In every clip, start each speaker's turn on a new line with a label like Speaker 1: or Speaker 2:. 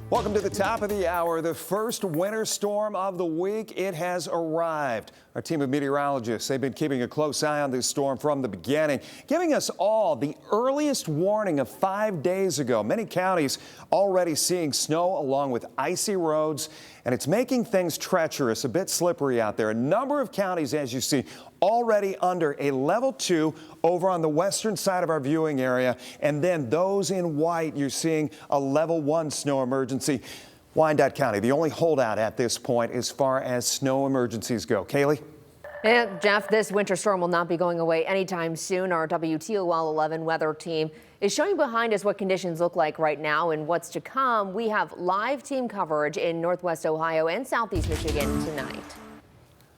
Speaker 1: Welcome to the top of the hour. The first winter storm of the week. It has arrived. Our team of meteorologists, they've been keeping a close eye on this storm from the beginning, giving us all the earliest warning of 5 days ago. Many counties already seeing snow along with icy roads, and it's making things treacherous, a bit slippery out there. A number of counties, as you see, already under a level 2 over on the western side of our viewing area. And then those in white, you're seeing a level 1 snow emergency. Wyandotte County, the only holdout at this point as far as snow emergencies go. Kaylee?
Speaker 2: And Jeff, this winter storm will not be going away anytime soon. Our WTOL 11 weather team is showing behind us what conditions look like right now and what's to come. We have live team coverage in Northwest Ohio and Southeast Michigan tonight.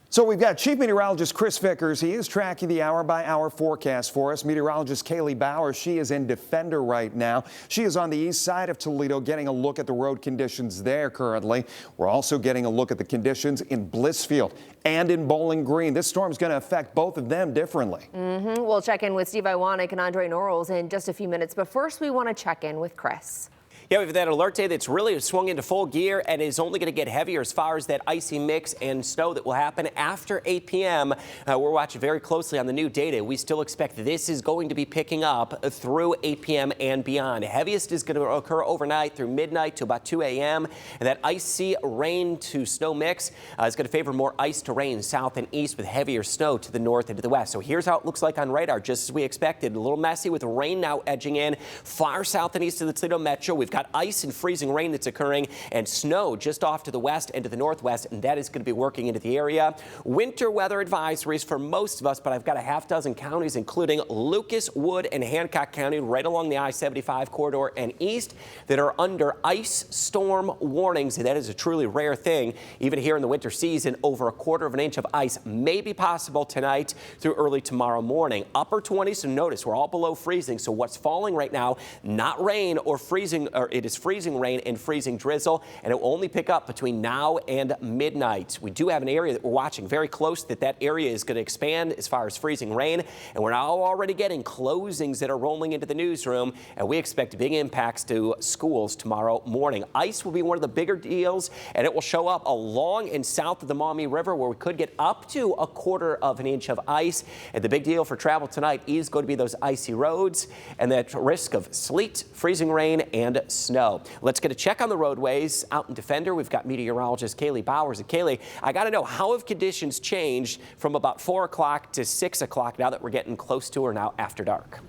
Speaker 1: So we've got Chief Meteorologist Chris Vickers. He is tracking the hour-by-hour forecast for us. Meteorologist Kaylee Bauer, she is in Defender right now. She is on the east side of Toledo getting a look at the road conditions there currently. We're also getting a look at the conditions in Blissfield and in Bowling Green. This storm is going to affect both of them differently.
Speaker 2: We'll check in with Steve Iwanek and Andre Norrells in just a few minutes. But first, we want to check in with Chris.
Speaker 3: Yeah, we have that alert day that's really swung into full gear and is only going to get heavier as far as that icy mix and snow that will happen after 8 p.m. We're watching very closely on the new data. We still expect this is going to be picking up through 8 p.m. and beyond. Heaviest is going to occur overnight through midnight to about 2 a.m. And that icy rain to snow mix is going to favor more ice to rain south and east with heavier snow to the north and to the west. So here's how it looks like on radar, just as we expected. A little messy with rain now edging in far south and east of the Toledo metro. We've got ice and freezing rain that's occurring and snow just off to the west and to the northwest, and that is going to be working into the area. Winter weather advisories for most of us, but I've got a half dozen counties, including Lucas, Wood, and Hancock County, right along the I-75 corridor and east, that are under ice storm warnings. And that is a truly rare thing. Even here in the winter season, over a quarter of an inch of ice may be possible tonight through early tomorrow morning. Upper 20s, so notice we're all below freezing. So what's falling right now, not rain or freezing, or it is freezing rain and freezing drizzle, and it will only pick up between now and midnight. We do have an area that we're watching very close, that area is going to expand as far as freezing rain, and we're now already getting closings that are rolling into the newsroom, and we expect big impacts to schools tomorrow morning. Ice will be one of the bigger deals, and it will show up along and south of the Maumee River, where we could get up to a quarter of an inch of ice. And the big deal for travel tonight is going to be those icy roads and that risk of sleet, freezing rain, and snow. Let's get a check on the roadways out in Defender. We've got meteorologist Kaylee Bowers. And Kaylee, I got to know, how have conditions changed from about 4 o'clock to 6 o'clock now that we're getting close to or now after dark?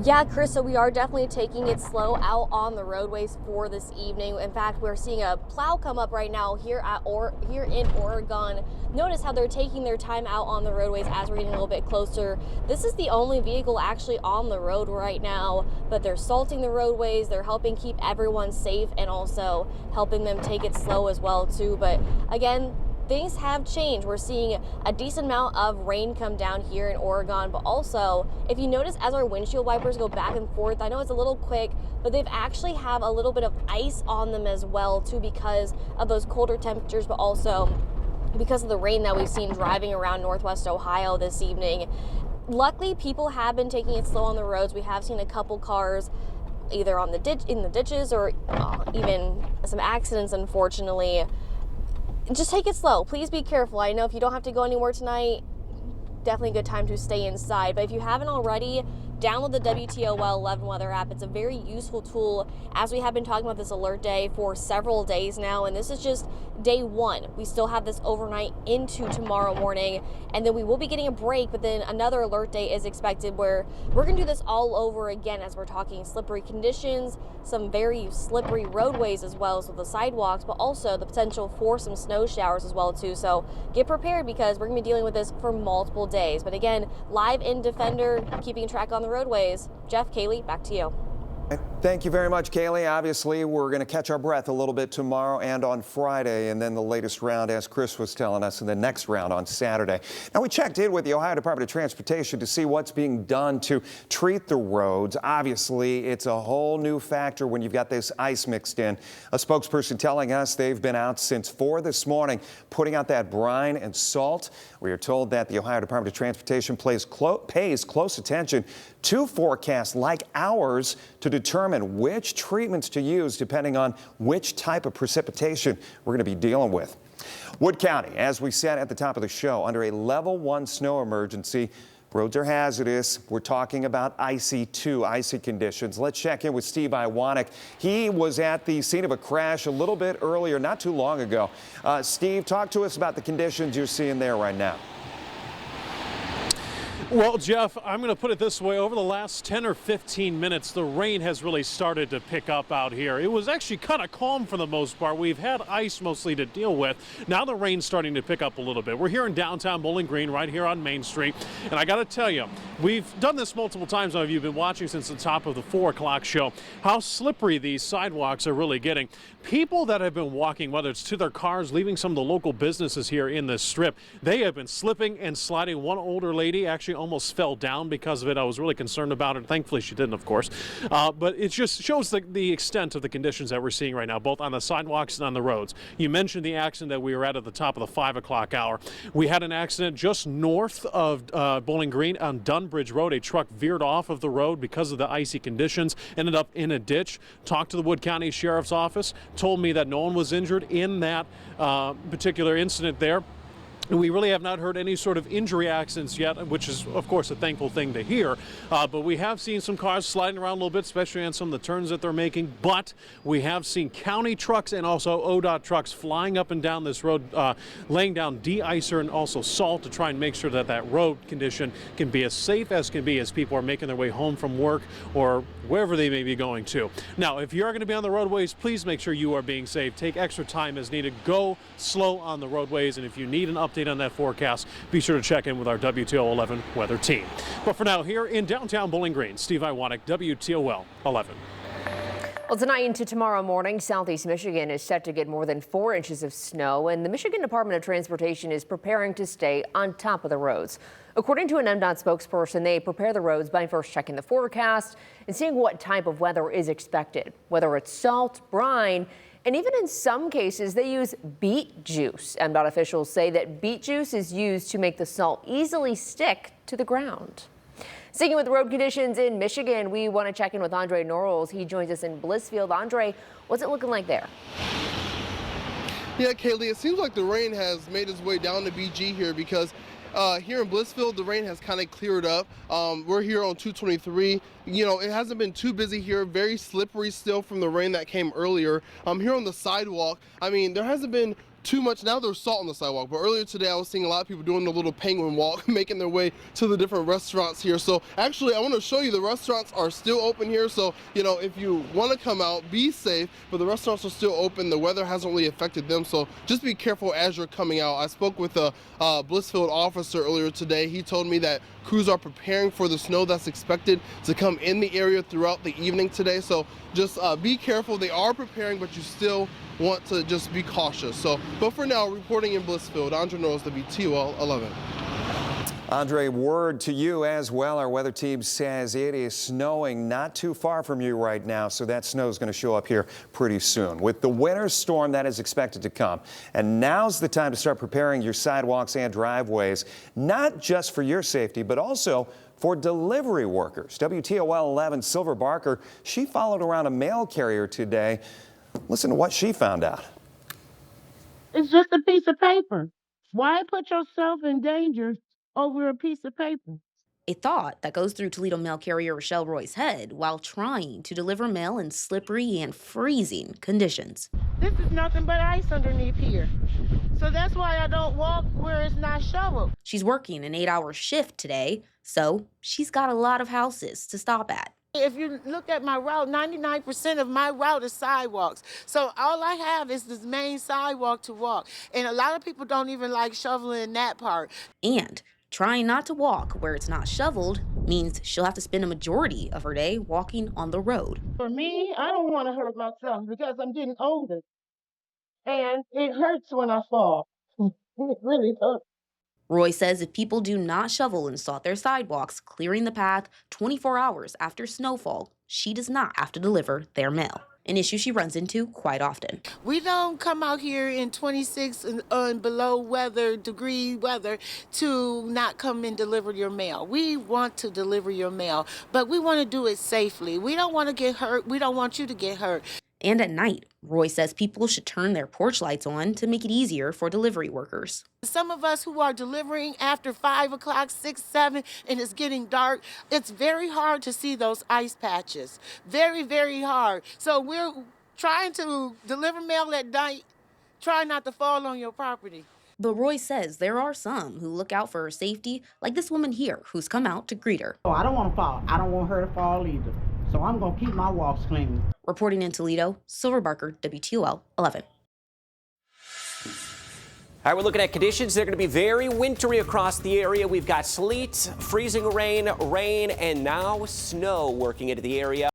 Speaker 4: Yeah, Chris, so we are definitely taking it slow out on the roadways for this evening. In fact, we're seeing a plow come up right now here in Oregon. Notice how they're taking their time out on the roadways as we're getting a little bit closer. This is the only vehicle actually on the road right now, but they're salting the roadways. They're helping keep everyone safe and also helping them take it slow as well too. But again, things have changed. We're seeing a decent amount of rain come down here in Oregon, but also if you notice as our windshield wipers go back and forth, I know it's a little quick, but they've actually have a little bit of ice on them as well too, because of those colder temperatures, but also because of the rain that we've seen driving around Northwest Ohio this evening. Luckily, people have been taking it slow on the roads. We have seen a couple cars either on in the ditches or even some accidents, unfortunately. Just take it slow. Please be careful. I know if you don't have to go anywhere tonight, definitely a good time to stay inside. But if you haven't already, download the WTOL 11 weather app. It's a very useful tool, as we have been talking about this alert day for several days now, and this is just day one. We still have this overnight into tomorrow morning, and then we will be getting a break, but then another alert day is expected where we're going to do this all over again, as we're talking slippery conditions, some very slippery roadways as well, so the sidewalks, but also the potential for some snow showers as well too. So get prepared, because we're going to be dealing with this for multiple days. But again, live in Defender, keeping track on the roadways. Jeff, Kaylee, back to you.
Speaker 1: Thank you very much, Kaylee. Obviously, we're going to catch our breath a little bit tomorrow and on Friday, and then the latest round, as Chris was telling us, in the next round on Saturday. Now, we checked in with the Ohio Department of Transportation to see what's being done to treat the roads. Obviously, it's a whole new factor when you've got this ice mixed in. A spokesperson telling us they've been out since 4 this morning putting out that brine and salt. We are told that the Ohio Department of Transportation pays close attention to forecasts like ours to determine determine which treatments to use depending on which type of precipitation we're going to be dealing with. Wood County, as we said at the top of the show, under a level 1 snow emergency. Roads are hazardous. We're talking about icy conditions. Let's check in with Steve Iwanek. He was at the scene of a crash a little bit earlier, not too long ago. Steve, talk to us about the conditions you're seeing there right now.
Speaker 5: Well, Jeff, I'm going to put it this way. Over the last 10 or 15 minutes, the rain has really started to pick up out here. It was actually kind of calm for the most part. We've had ice mostly to deal with. Now the rain's starting to pick up a little bit. We're here in downtown Bowling Green, right here on Main Street. And I got to tell you, we've done this multiple times now. If you've been watching since the top of the 4 o'clock show, how slippery these sidewalks are really getting. People that have been walking, whether it's to their cars, leaving some of the local businesses here in this strip, they have been slipping and sliding. One older lady actually almost fell down because of it. I was really concerned about it. Thankfully, she didn't, of course. But it just shows the extent of the conditions that we're seeing right now, both on the sidewalks and on the roads. You mentioned the accident that we were at the top of the 5 o'clock hour. We had an accident just north of Bowling Green on Dunbridge Road. A truck veered off of the road because of the icy conditions, ended up in a ditch. Talked to the Wood County Sheriff's Office, told me that no one was injured in that particular incident there. We really have not heard any sort of injury accidents yet, which is, of course, a thankful thing to hear. But we have seen some cars sliding around a little bit, especially on some of the turns that they're making. But we have seen county trucks and also ODOT trucks flying up and down this road, laying down de-icer and also salt to try and make sure that that road condition can be as safe as can be as people are making their way home from work or wherever they may be going to. Now, if you're going to be on the roadways, please make sure you are being safe. Take extra time as needed. Go slow on the roadways. And if you need an update on that forecast, be sure to check in with our WTOL 11 weather team. But for now, here in downtown Bowling Green, Steve Iwanek, WTOL 11.
Speaker 2: Well, tonight into tomorrow morning, southeast Michigan is set to get more than 4 inches of snow, and the Michigan Department of Transportation is preparing to stay on top of the roads. According to an MDOT spokesperson, they prepare the roads by first checking the forecast and seeing what type of weather is expected, whether it's salt, brine, and even in some cases, they use beet juice. MDOT officials say that beet juice is used to make the salt easily stick to the ground. Sticking with road conditions in Michigan, we want to check in with Andre Norrells. He joins us in Blissfield. Andre, what's it looking like there?
Speaker 6: Yeah, Kaylee, it seems like the rain has made its way down to BG here because here in Blissfield, the rain has kind of cleared up. We're here on 223. You know, it hasn't been too busy here. Very slippery still from the rain that came earlier. Here on the sidewalk, I mean, there hasn't been too much. Now there's salt on the sidewalk, but earlier today I was seeing a lot of people doing the little penguin walk, making their way to the different restaurants here. So actually I want to show you the restaurants are still open here. So, you know, if you want to come out, be safe, but the restaurants are still open. The weather hasn't really affected them. So just be careful as you're coming out. I spoke with a Blissfield officer earlier today. He told me that crews are preparing for the snow that's expected to come in the area throughout the evening today. So just be careful. They are preparing, but you still want to just be cautious. So, but for now, reporting in Blissfield, Andre Norrells, WTOL 11.
Speaker 1: Andre, word to you as well. Our weather team says it is snowing not too far from you right now, so that snow is going to show up here pretty soon. With the winter storm that is expected to come, and now's the time to start preparing your sidewalks and driveways, not just for your safety, but also for delivery workers. WTOL 11 Silver Barker, she followed around a mail carrier today. Listen to what she found out.
Speaker 7: It's just a piece of paper. Why put yourself in danger over a piece of paper?
Speaker 8: A thought that goes through Toledo mail carrier Rochelle Roy's head while trying to deliver mail in slippery and freezing conditions.
Speaker 7: This is nothing but ice underneath here. So that's why I don't walk where it's not shoveled.
Speaker 8: She's working an 8-hour shift today, so she's got a lot of houses to stop at.
Speaker 7: If you look at my route, 99% of my route is sidewalks. So all I have is this main sidewalk to walk. And a lot of people don't even like shoveling that part.
Speaker 8: And trying not to walk where it's not shoveled means she'll have to spend a majority of her day walking on the road.
Speaker 7: For me, I don't want to hurt myself because I'm getting older. And it hurts when I fall. It really hurts.
Speaker 8: Roy says if people do not shovel and salt their sidewalks, clearing the path 24 hours after snowfall, she does not have to deliver their mail. an issue she runs into quite often.
Speaker 7: We don't come out here in 26 and below degree weather to not come and deliver your mail. We want to deliver your mail, but we want to do it safely. We don't want to get hurt. We don't want you to get hurt.
Speaker 8: And at night, Roy says people should turn their porch lights on to make it easier for delivery workers.
Speaker 7: Some of us who are delivering after 5 o'clock, 6, 7, and it's getting dark, it's very hard to see those ice patches. Very, very hard. So we're trying to deliver mail at night. Try not to fall on your property.
Speaker 8: But Roy says there are some who look out for her safety, like this woman here who's come out to greet her.
Speaker 9: Oh, I don't want to fall. I don't want her to fall either. So I'm going to keep my walks clean.
Speaker 8: Reporting in Toledo, Silver Barker, WTOL 11.
Speaker 3: All right, we're looking at conditions. They're going to be very wintry across the area. We've got sleet, freezing rain, and now snow working into the area.